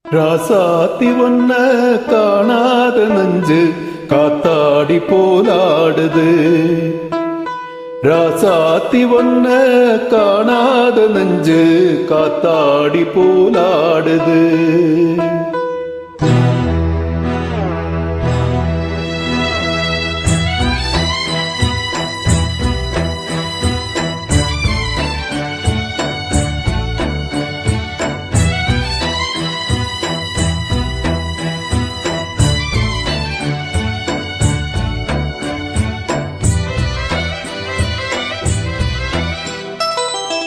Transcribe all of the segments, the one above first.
ராசாத்தி ஒன்ன காணாத நெஞ்சு காத்தாடி போலாடுது. ராசாத்தி ஒன்ன காணாத நெஞ்சு காத்தாடி போலாடுது.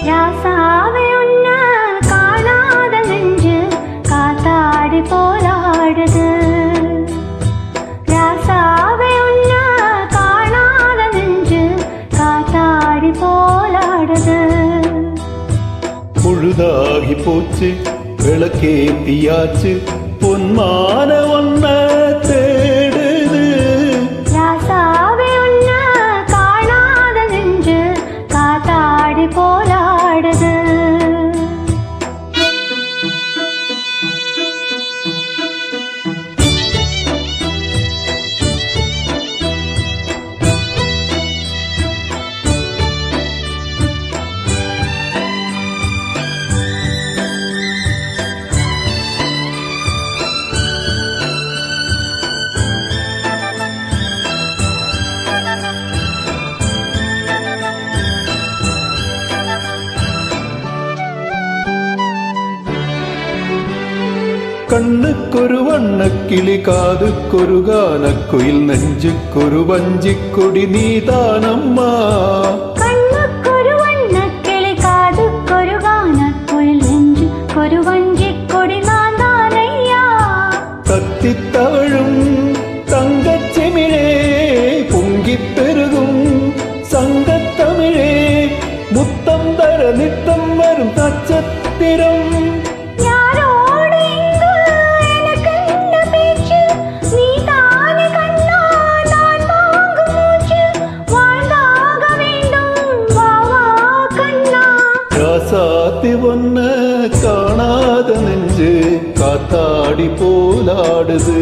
ராசாவே உன்ன காணாத நெஞ்சு காத்தாடி போலாடுது. ராசாவே உன்ன காணாத நெஞ்சு காத்தாடி போலாடுது. பொழுதாகி போச்சு விளக்கேத்தியாச்சு பொன்மான ஒன்ன தேடுது. ராசாவே உன்ன காணாத நெஞ்சு காத்தாடி போலாடுது. கண்ணுக்கொரு வண்ணக்கிளி காதுக்கொரு கானக்குயில் நெஞ்சுக்கொரு வஞ்சிக்கொடி நீதானம்மா. கண்ணுக்கொரு வண்ணக்கிளி காதுக்கொரு கானக்குயில் நெஞ்சுக்கொரு வஞ்சிக்கொடி நான் தானையா. கத்தித் தவழும் தங்கச்சிமிழே பொங்கிப் பெருகும் சங்கத்தமிழே முத்தம் தர நித்தம் வரும் நட்சத்திரம். ராசாத்தி ஒன்ன காணாத நெஞ்சு காத்தாடி போலாடுது.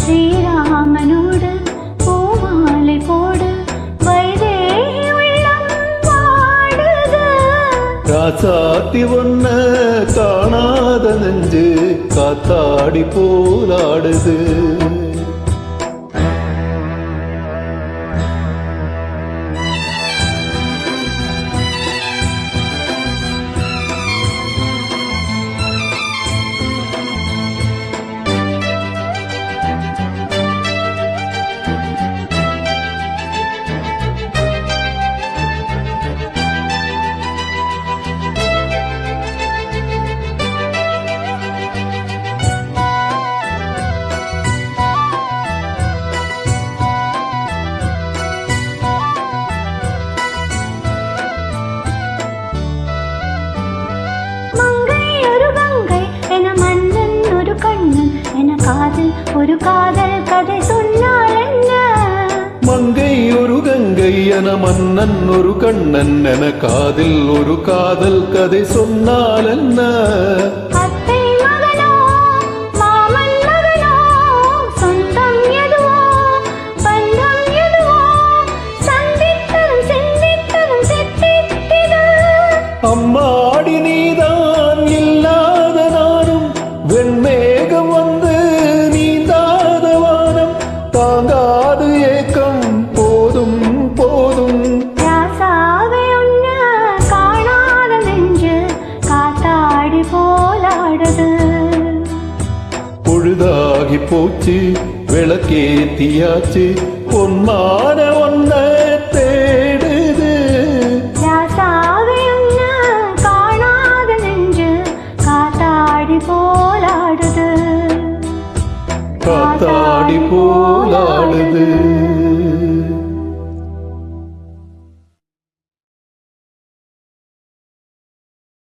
ஸ்ரீராமனோடு பூமாலை போடு வைதேகி உள்ளம் வாடுது. ராசாத்தி ஒன்ன காணாத நெஞ்சு காத்தாடி போலாடுது. ஒரு காதல் கதை சொன்னால் என்ன? மங்கை ஒரு கங்கை என மன்னன் ஒரு கண்ணன் என காதில் ஒரு காதல் கதை சொன்னால் என்ன? அத்தை மகனோ மாமன் மகனோ சொந்தம் எதுவோ பந்தம் எதுவோ சந்தித்ததும் சிந்தித்ததும் சித்தித்திது. அம்மாடி நீதான் இல்லாத நானும் வெண்மேகம் வந்து நீந்தாத வானம் தாங்காது ஏக்கம் போதும் போதும். ராசாவே உன்ன காணாத நெஞ்சு காத்தாடி போலாடுது. பொழுதாகி போச்சு விளக்கேத்தியாச்சு பொன்மான ஒன்ன தேடுது. ராசாவே உன்ன காணாத நெஞ்சு காத்தாடி போலாடுது. காத்தாடி போலாடுது.